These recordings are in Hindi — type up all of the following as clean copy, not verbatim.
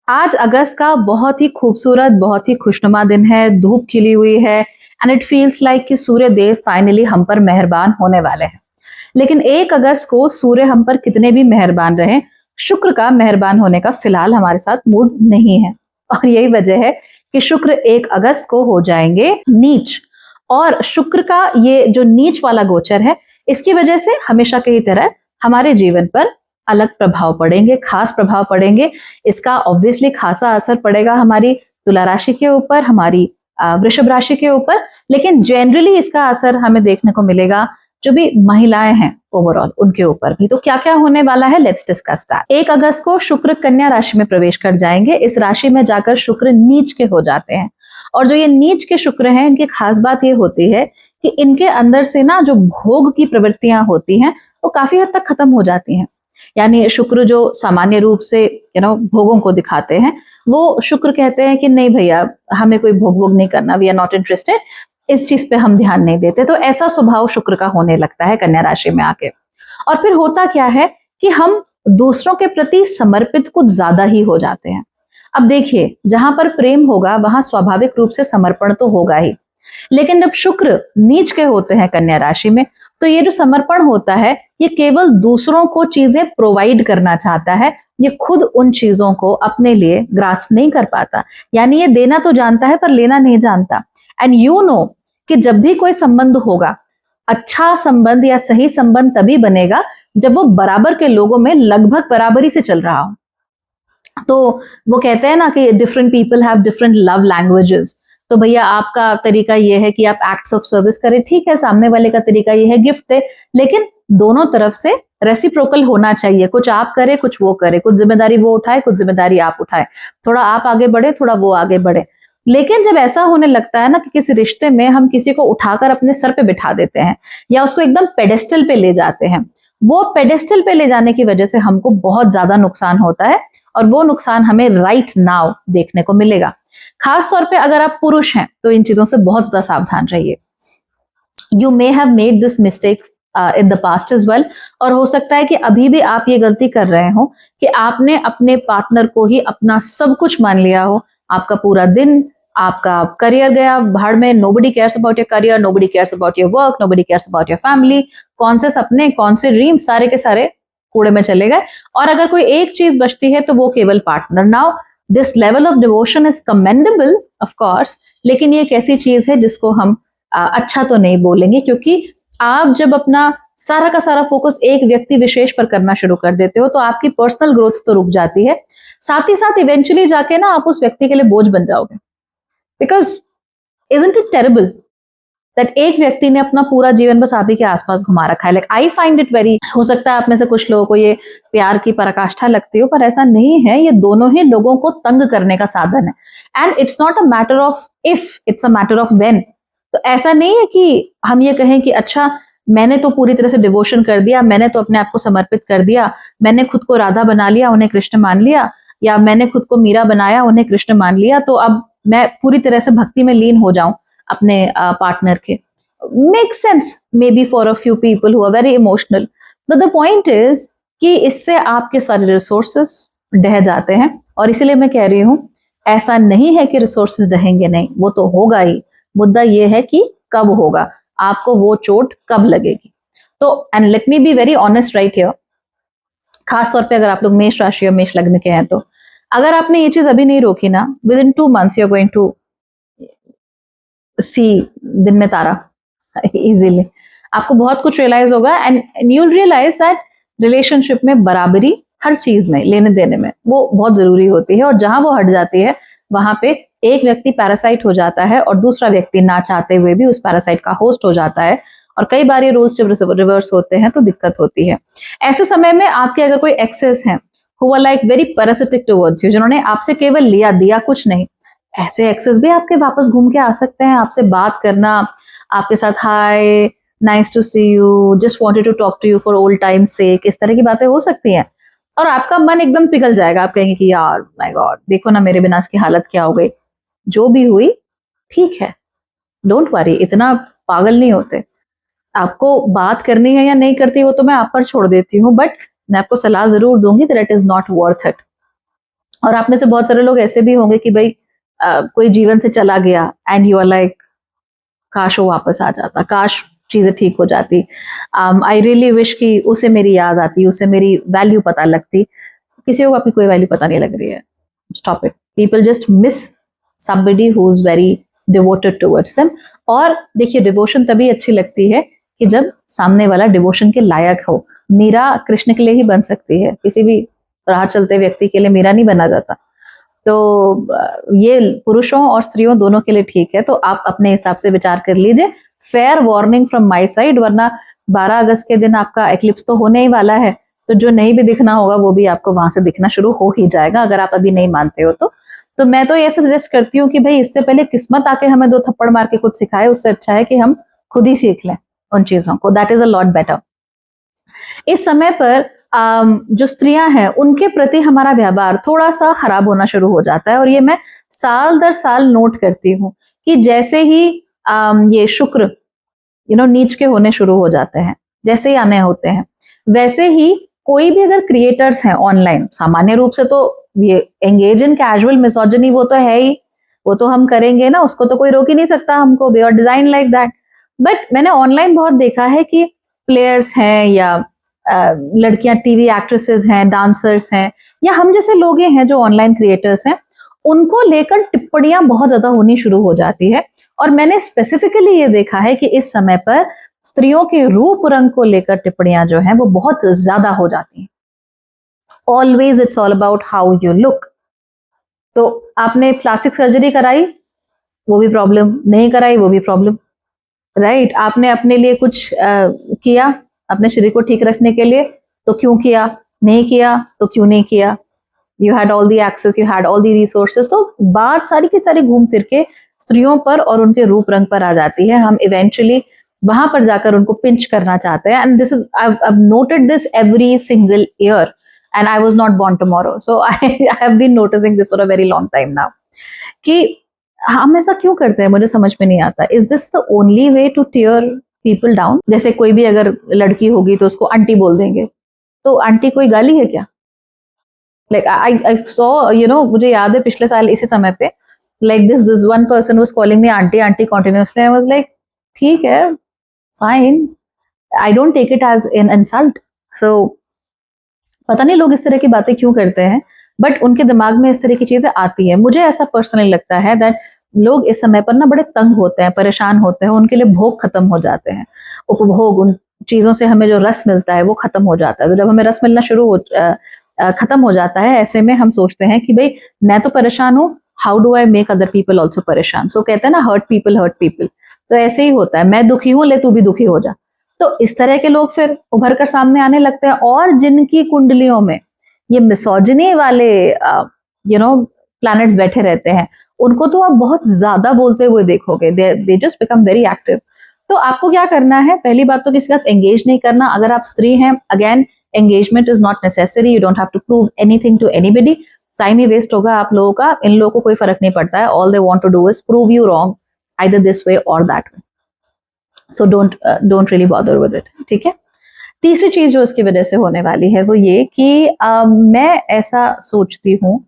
आज अगस्त का बहुत ही खूबसूरत, बहुत ही खुशनुमा दिन है, धूप खिली हुई है एंड इट फील्स लाइक कि सूर्य देव फाइनली हम पर मेहरबान होने वाले हैं। लेकिन 1 अगस्त को सूर्य हम पर कितने भी मेहरबान रहे, शुक्र का मेहरबान होने का फिलहाल हमारे साथ मूड नहीं है। और यही वजह है कि शुक्र 1 अगस्त को हो जाएंगे नीच। और शुक्र का ये जो नीच वाला गोचर है, इसकी वजह से हमेशा की तरह हमारे जीवन पर अलग प्रभाव पड़ेंगे, खास प्रभाव पड़ेंगे। इसका ऑब्वियसली खासा असर पड़ेगा हमारी तुला राशि के ऊपर, हमारी वृषभ राशि के ऊपर, लेकिन जनरली इसका असर हमें देखने को मिलेगा जो भी महिलाएं हैं ओवरऑल उनके ऊपर भी। तो क्या क्या होने वाला है, लेट्स डिस्कस दैट। 1 अगस्त को शुक्र कन्या राशि में प्रवेश कर जाएंगे। इस राशि में जाकर शुक्र नीच के हो जाते हैं। और जो ये नीच के शुक्र हैं, इनकी खास बात ये होती है कि इनके अंदर से ना जो भोग की प्रवृत्तियां होती हैं वो काफी हद तक खत्म हो जाती हैं। यानी शुक्र जो सामान्य रूप से भोगों को दिखाते हैं, वो शुक्र कहते हैं कि नहीं भैया, हमें कोई भोग नहीं करना, वी आर नॉट इंटरेस्टेड, इस चीज पे हम ध्यान नहीं देते। तो ऐसा स्वभाव शुक्र का होने लगता है कन्या राशि में आके। और फिर होता क्या है कि हम दूसरों के प्रति समर्पित कुछ ज्यादा ही हो जाते हैं। अब देखिए, जहां पर प्रेम होगा वहां स्वाभाविक रूप से समर्पण तो होगा ही, लेकिन जब शुक्र नीच के होते हैं कन्या राशि में, तो ये जो समर्पण होता है ये केवल दूसरों को चीजें प्रोवाइड करना चाहता है, ये खुद उन चीजों को अपने लिए ग्रास्प नहीं कर पाता। यानी ये देना तो जानता है पर लेना नहीं जानता। एंड यू नो कि जब भी कोई संबंध होगा, अच्छा संबंध या सही संबंध तभी बनेगा जब वो बराबर के लोगों में लगभग बराबरी से चल रहा हो। तो वो कहते हैं ना कि different people have different love languages. तो भैया आपका तरीका ये है कि आप एक्ट्स ऑफ सर्विस करें, ठीक है, सामने वाले का तरीका ये है गिफ्ट दे, लेकिन दोनों तरफ से रेसिप्रोकल होना चाहिए। कुछ आप करे, कुछ वो करे, कुछ जिम्मेदारी वो उठाए, कुछ जिम्मेदारी आप उठाए, थोड़ा आप आगे बढ़े, थोड़ा वो आगे बढ़े। लेकिन जब ऐसा होने लगता है ना कि किसी रिश्ते में हम किसी को उठाकर अपने सर पे बिठा देते हैं या उसको एकदम पेडेस्टल पे ले जाते हैं, वो पेडेस्टल पे ले जाने की वजह से हमको बहुत ज्यादा नुकसान होता है। और वो नुकसान हमें राइट नाउ देखने को मिलेगा। खास तौर पे अगर आप पुरुष हैं तो इन चीजों से बहुत ज्यादा सावधान रहिए। You may have made this mistake in the past as well. और हो सकता है कि अभी भी आप ये गलती कर रहे हो कि आपने अपने पार्टनर को ही अपना सब कुछ मान लिया हो। आपका पूरा दिन, आपका करियर गया भाड़ में। Nobody cares about your career, nobody cares about your work, nobody cares about your family. कौन से सपने, कौन से ड्रीम, सारे के सारे कूड़े में चले गए। और अगर कोई एक चीज बचती है तो वो केवल partner. Now this level of devotion is commendable of course, लेकिन ये एक ऐसी चीज है जिसको हम अच्छा तो नहीं बोलेंगे, क्योंकि आप जब अपना सारा का सारा फोकस एक व्यक्ति विशेष पर करना शुरू कर देते हो तो आपकी पर्सनल ग्रोथ तो रुक जाती है, साथ ही साथ इवेंचुअली जाके ना आप उस व्यक्ति के लिए बोझ बन जाओगे। Because isn't it terrible that एक व्यक्ति ने अपना पूरा जीवन बस आप ही के आसपास घुमा रखा है। Like I find it very, हो सकता है आप में से कुछ लोगों को ये प्यार की पराकाष्ठा लगती हो, पर ऐसा नहीं है। ये दोनों ही लोगों को तंग करने का साधन है। And it's not a matter of if, it's a matter of when. तो ऐसा नहीं है कि हम ये कहें कि अच्छा मैंने तो पूरी तरह से डिवोशन कर दिया, मैंने तो अपने आप को समर्पित कर दिया, मैंने खुद को राधा बना लिया, उन्हें कृष्ण मान लिया, या मैंने खुद को मीरा बनाया, उन्हें कृष्ण मान लिया, तो अब मैं पूरी तरह से भक्ति में लीन हो जाऊं अपने पार्टनर के। Make sense may be for a few people who are very emotional, but the point is कि इससे आपके सारे रिसोर्सेस ढह जाते हैं। और इसीलिए मैं कह रही हूं, ऐसा नहीं है कि रिसोर्सेस ढहेंगे नहीं, वो तो होगा ही। मुद्दा ये है कि कब होगा, आपको वो चोट कब लगेगी। तो and let me be very honest right here, खास तौर पे अगर आप लोग मेष राशि और मेष लग्न के हैं, तो अगर आपने ये चीज अभी नहीं रोकी ना, within 2 months you are going to see दिन में तारा इजीली। आपको बहुत कुछ रियलाइज होगा and you will realise that relationship में बराबरी हर चीज में, लेने देने में, वो बहुत जरूरी होती है। और जहां वो हट जाती है वहां पे एक व्यक्ति पैरासाइट हो जाता है और दूसरा व्यक्ति ना चाहते हुए भी उस पैरासाइट का होस्ट हो जाता है। और कई बार ये रोल्स जब रिवर्स होते हैं तो दिक्कत होती है। ऐसे समय में आपके अगर कोई एक्सेस हैं who are like very parasitic towards you, जिन्होंने आपसे केवल लिया दिया कुछ नहीं, ऐसे एक्सेस भी आपके वापस घूम के आ सकते हैं। आपसे बात करना, आपके साथ hi, nice to see you, just wanted to talk to you for old time sake, इस तरह की बातें हो सकती हैं। और आपका मन एकदम पिघल जाएगा, आप कहेंगे कि यार माय गॉड, देखो ना मेरे बिना इसकी हालत क्या हो गई। जो भी हुई ठीक है, डोंट वरी, इतना पागल नहीं होते। आपको बात करनी है या नहीं करती वो तो मैं आप पर छोड़ देती हूँ, बट मैं आपको सलाह जरूर दूंगी that it is not worth it. और आप में से बहुत सारे लोग ऐसे भी होंगे कि भाई कोई जीवन से चला गया एंड यू आर लाइक काश वो वापस आ जाता, काश चीजें ठीक हो जाती। आई रियली विश कि उसे मेरी याद आती, उसे मेरी वैल्यू पता लगती। किसी को आपकी कोई वैल्यू पता नहीं लग रही है। Stop it. People just miss somebody who is very devoted towards them। और देखिए डिवोशन तभी अच्छी लगती है कि जब सामने वाला डिवोशन के लायक हो। मीरा कृष्ण के लिए ही बन सकती है, किसी भी राह चलते व्यक्ति के लिए मीरा नहीं बना जाता। तो ये पुरुषों और स्त्रियों दोनों के लिए ठीक है। तो आप अपने हिसाब से विचार कर लीजिए। Fair warning from my side, वरना 12 अगस्त के दिन आपका एक्लिप्स तो होने ही वाला है, तो जो नहीं भी दिखना होगा वो भी आपको वहां से दिखना शुरू हो ही जाएगा, अगर आप अभी नहीं मानते हो तो मैं तो ये सजेस्ट करती हूँ कि भाई इससे पहले किस्मत आके हमें 2 थप्पड़ मार के कुछ सिखाए, उससे अच्छा है कि हम खुद ही सीख लें उन चीजों को। That is a lot better. इस समय पर जो स्त्रियां हैं उनके प्रति हमारा व्यवहार थोड़ा सा खराब होना शुरू हो जाता है, और ये मैं साल दर साल नोट करती हूँ कि जैसे ही ये शुक्र नीच के होने शुरू हो जाते हैं, जैसे ही आने होते हैं, वैसे ही कोई भी अगर क्रिएटर्स हैं ऑनलाइन, सामान्य रूप से तो ये एंगेज इन कैजुअल मिसोजिनी वो तो है ही, वो तो हम करेंगे ना, उसको तो कोई रोक ही नहीं सकता हमको, we are design like that. But मैंने ऑनलाइन बहुत देखा है कि प्लेयर्स हैं या लड़कियां टीवी एक्ट्रेसेस हैं, डांसर्स हैं, या हम जैसे लोग हैं जो ऑनलाइन क्रिएटर्स हैं, उनको लेकर टिप्पणियां बहुत ज्यादा होनी शुरू हो जाती है। और मैंने स्पेसिफिकली ये देखा है कि इस समय पर स्त्रियों के रूप रंग को लेकर टिप्पणियां जो हैं वो बहुत ज्यादा हो जाती हैं। Always it's all about how you look. तो आपने प्लास्टिक सर्जरी कराई, वो भी प्रॉब्लम, नहीं कराई वो भी प्रॉब्लम, राइट? आपने अपने लिए कुछ किया अपने शरीर को ठीक रखने के लिए, तो क्यों किया? नहीं किया तो क्यों नहीं किया? You had all the access, you had all the resources. तो बात सारी की सारी घूम फिर के स्त्रियों पर और उनके रूप रंग पर आ जाती है। हम इवेंचुअली वहां पर जाकर उनको पिंच करना चाहते हैं। And this is I noted this every single year, and I was not born tomorrow, so I have been noticing this for a very long time now कि हम ऐसा क्यों करते हैं, मुझे समझ में नहीं आता। Is this the only way to tear people down? जैसे कोई भी अगर लड़की होगी तो उसको आंटी बोल देंगे, तो आंटी कोई गाली है क्या? लाइक आई सॉ मुझे याद है पिछले साल इसी समय पे like this one person was calling me auntie continuously. I was like, ठीक है, fine, I don't take it as an insult। so पता नहीं लोग इस तरह की बातें क्यों करते हैं, बट उनके दिमाग में इस तरह की चीजें आती है। मुझे ऐसा पर्सनली लगता है दैट लोग इस समय पर ना बड़े तंग होते हैं, परेशान होते हैं, उनके लिए भोग खत्म हो जाते हैं, उपभोग, उन चीजों से हमें जो रस मिलता है वो खत्म हो जाता है। तो जब हमें रस मिलना खत्म हो जाता है, ऐसे में हम सोचते हैं कि भाई मैं तो परेशान हूँ, how do I make other people also परेशान। सो कहते हैं ना, हर्ट पीपल। तो ऐसे ही होता है, मैं दुखी हूं, ले तू भी दुखी हो जा। तो इस तरह के लोग फिर उभर कर सामने आने लगते हैं, और जिनकी कुंडलियों में ये मिसोजिनी वाले प्लैनेट्स बैठे रहते हैं, उनको तो आप बहुत ज्यादा बोलते हुए देखोगे, they just become very active. तो आपको क्या करना है? पहली बात तो किसी के साथ एंगेज नहीं करना। अगर आप स्त्री हैं, again engagement is not necessary, you don't have to prove anything to anybody. Time ही वेस्ट होगा आप लोगों का, इन लोगों को कोई फर्क नहीं पड़ता है। All they want to do is prove you wrong, either this way और that way. So don't really bother with it, ठीक है? तीसरी चीज जो इसकी वजह से होने वाली है वो ये कि मैं ऐसा सोचती हूँ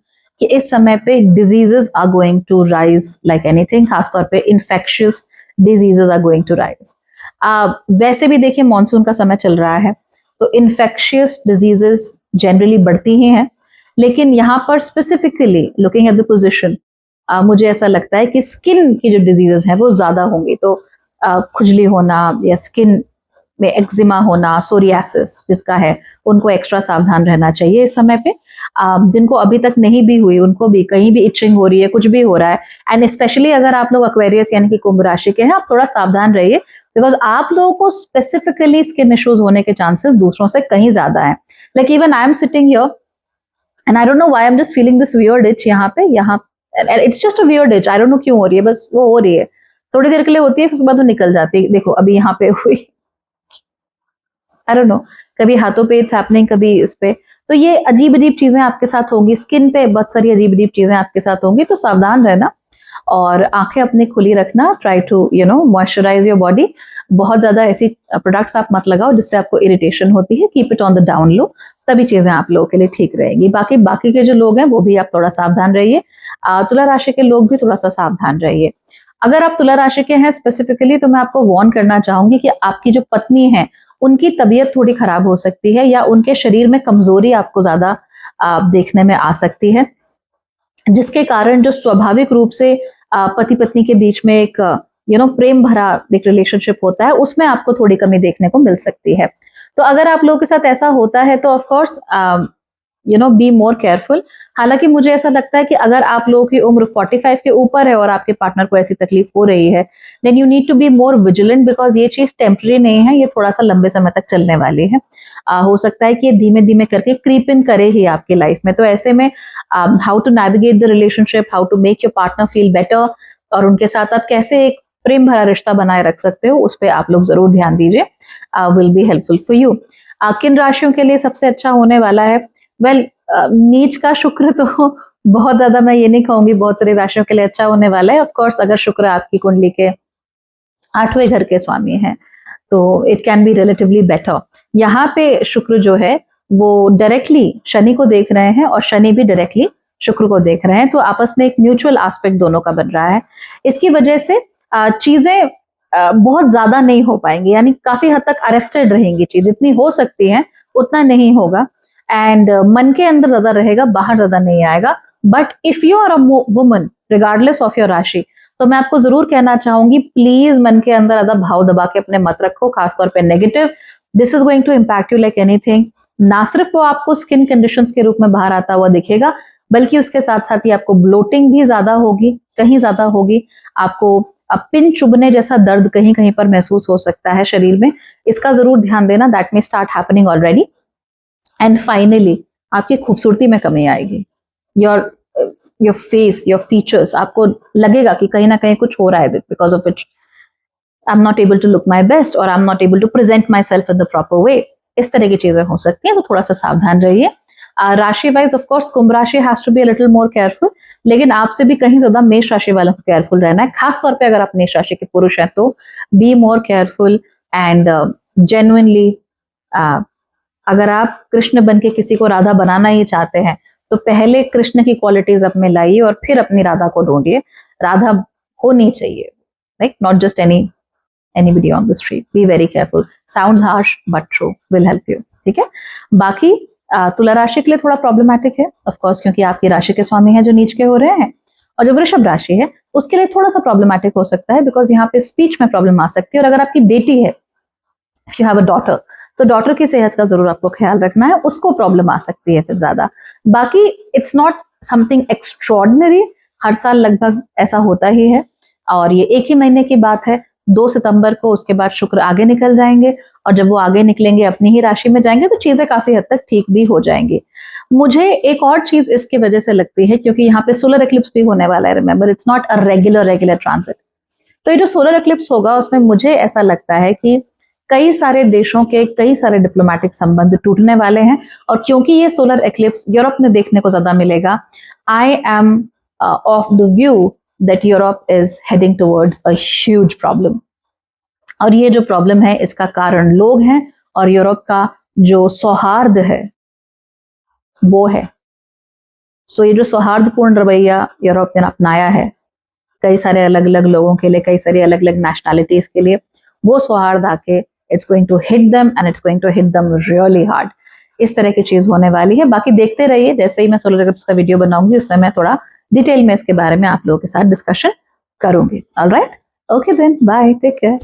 कि इस समय पे diseases are going to rise like anything, खासतौर पे infectious diseases are going to rise. वैसे भी देखिए मॉनसून का समय चल रहा है, तो इन्फेक्शियस डिजीजेस जनरली बढ़ती ही हैं, लेकिन यहाँ पर specifically looking at the position, मुझे ऐसा लगता है कि स्किन की जो डिजीजेस हैं वो ज्यादा होंगी। तो खुजली होना या स्किन में एक्जिमा होना, सोरियासिस जिनका है, उनको एक्स्ट्रा सावधान रहना चाहिए इस समय पे। जिनको अभी तक नहीं भी हुई, उनको भी कहीं भी इचिंग हो रही है, कुछ भी हो रहा है, एंड स्पेशली अगर आप लोग एक्वेरियस यानी कि कुंभ राशि के हैं, आप थोड़ा सावधान रहिए, बिकॉज आप लोगों को स्पेसिफिकली स्किन इश्यूज होने के चांसेस दूसरों से कहीं ज्यादा है। Like even I am sitting here and I don't know why I am just feeling this weird etch यहाँ पे, it's just a weird etch, I don't know क्यों हो रही है, बस वो हो रही है, थोड़ी देर के लिए होती है, फिर उसके बाद वो निकल जाती है। देखो अभी यहाँ पे हुई, आई डोंट नो, कभी हाथों पे इट्स हैपनिंग, कभी इस पे। तो ये अजीब अजीब चीजें आपके साथ होंगी, स्किन पे बहुत सारी अजीब अजीब चीजें आपके साथ होंगी, तो सावधान रहना। और आंखें अपनी खुली रखना, try to moisturise your body. बहुत ज्यादा ऐसी प्रोडक्ट्स आप मत लगाओ जिससे आपको इरिटेशन होती है, keep it on the down low, तभी चीजें आप लोगों के लिए ठीक रहेगी। बाकी के जो लोग हैं वो भी आप थोड़ा सावधान रहिए, तुला राशि के लोग भी थोड़ा सा सावधान रहिए। अगर आप तुला राशि के हैं स्पेसिफिकली तो मैं आपको वार्न करना चाहूंगी कि आपकी जो पत्नी है उनकी तबीयत थोड़ी खराब हो सकती है, या उनके शरीर में कमजोरी आपको ज्यादा देखने में आ सकती है, जिसके कारण जो स्वाभाविक रूप से पति पत्नी के बीच में एक प्रेम भरा एक रिलेशनशिप होता है, उसमें आपको थोड़ी कमी देखने को मिल सकती है। तो अगर आप लोगों के साथ ऐसा होता है तो of course be more careful. हालांकि मुझे ऐसा लगता है कि अगर आप लोगों की उम्र 45 के ऊपर है और आपके पार्टनर को ऐसी तकलीफ हो रही है, then you need to be more vigilant, because ये चीज टेम्पररी नहीं है, ये थोड़ा सा लंबे समय तक चलने वाली है। हो सकता है कि ये धीमे धीमे करके क्रीप इन करे ही आपकी लाइफ में। तो ऐसे में how to navigate the relationship, how to make your partner feel better, और उनके साथ आप कैसे एक प्रेम भरा रिश्ता बनाए रख सकते हो, उस पर आप लोग जरूर ध्यान दीजिए, will be helpful for you. किन राशियों के लिए सबसे अच्छा होने वाला है? वेल, नीच का शुक्र तो बहुत ज्यादा मैं ये नहीं कहूंगी बहुत सारी राशियों के लिए अच्छा होने वाला है। ऑफ कोर्स अगर शुक्र आपकी कुंडली के 8वें घर के स्वामी हैं तो it can be relatively better. यहाँ पे शुक्र जो है वो डायरेक्टली शनि को देख रहे हैं और शनि भी डायरेक्टली शुक्र को देख रहे हैं, तो आपस में एक म्यूचुअल एस्पेक्ट दोनों का बन रहा है। इसकी वजह से चीजें बहुत ज्यादा नहीं हो पाएंगी, यानी काफी हद तक अरेस्टेड रहेंगी चीज, जितनी हो सकती है उतना नहीं होगा, एंड मन के अंदर ज्यादा रहेगा, बाहर ज्यादा नहीं आएगा। But if you are a woman regardless of your rashi, तो मैं आपको जरूर कहना चाहूंगी प्लीज मन के अंदर ज्यादा भाव दबा के अपने मत रखो, खासतौर पे negative. This is going to impact you like anything. ना सिर्फ वो आपको स्किन कंडीशंस के रूप में बाहर आता हुआ दिखेगा, बल्कि उसके साथ साथ ही आपको ब्लोटिंग भी ज्यादा होगी, कहीं ज्यादा होगी, आपको पिन चुभने जैसा दर्द कहीं कहीं पर महसूस हो सकता है शरीर में। इसका जरूर ध्यान देना, that may start happening already. And finally आपकी खूबसूरती में कमी आएगी, योर फेस, योर फीचर्स, आपको लगेगा कि कहीं ना कहीं कुछ हो रहा है, because of it I am not able to look my best, और I am not able to present myself in the proper way. इस तरह की चीजें हो सकती हैं, तो थोड़ा सा सावधान रहिए। राशि wise of course Kumbh rashi has to be a little more careful, लेकिन आपसे भी कहीं ज्यादा मेष राशि वालों को केयरफुल रहना है। खासतौर पे अगर आप मेष राशि के पुरुष हैं तो be more careful and genuinely अगर आप कृष्ण बन के किसी को राधा बनाना ही चाहते हैं तो पहले कृष्ण की क्वालिटीज अपने लाइए और फिर अपनी राधा को ढूंढिए। राधा होनी चाहिए, like not just anybody on the street. Be very careful. Sounds harsh but true. Will help you. ठीक है। बाकी तुला राशि के लिए थोड़ा प्रॉब्लमैटिक है ऑफ कोर्स, क्योंकि आपकी राशि के स्वामी हैं जो नीच के हो रहे हैं, और जो वृषभ राशि है उसके लिए थोड़ा सा प्रॉब्लमैटिक हो सकता है, बिकॉज यहाँ पे स्पीच में प्रॉब्लम आ सकती है। और अगर आपकी बेटी है, if you have a daughter, तो डॉटर की सेहत का जरूर आपको ख्याल रखना है, उसको प्रॉब्लम आ सकती है फिर ज्यादा। बाकी इट्स नॉट समथिंग एक्स्ट्रॉर्डिनरी, हर साल लगभग ऐसा होता ही है, और ये एक ही महीने की बात है, 2 सितंबर को। उसके बाद शुक्र आगे निकल जाएंगे, और जब वो आगे निकलेंगे अपनी ही राशि में जाएंगे तो चीजें काफी हद तक ठीक भी हो जाएंगी। मुझे एक और चीज इसके वजह से लगती है, क्योंकि यहाँ पे सोलर एक्लिप्स भी होने वाला है, remember it's not a regular transit. तो ये जो सोलर एक्लिप्स होगा उसमें मुझे ऐसा लगता है कि कई सारे देशों के कई सारे डिप्लोमेटिक संबंध टूटने वाले हैं, और क्योंकि ये सोलर एक्लिप्स यूरोप में देखने को ज्यादा मिलेगा, I am of the view that Europe is heading towards a huge problem. और ये जो प्रॉब्लम है इसका कारण लोग हैं, और यूरोप का जो सौहार्द है वो है। सो ये जो सौहार्दपूर्ण रवैया यूरोप ने अपनाया है कई सारे अलग अलग लोगों के लिए, कई सारी अलग अलग नेशनैलिटीज के लिए, वो सौहार्द आके it's going to hit them, and it's going to hit them really hard. इस तरह की चीज होने वाली है। बाकी देखते रहिए, जैसे ही मैं सोलर एक्लिप्स का वीडियो बनाऊंगी उससे मैं थोड़ा डिटेल में इसके बारे में आप लोगों के साथ डिस्कशन करूंगी। Alright, okay then, bye, take care.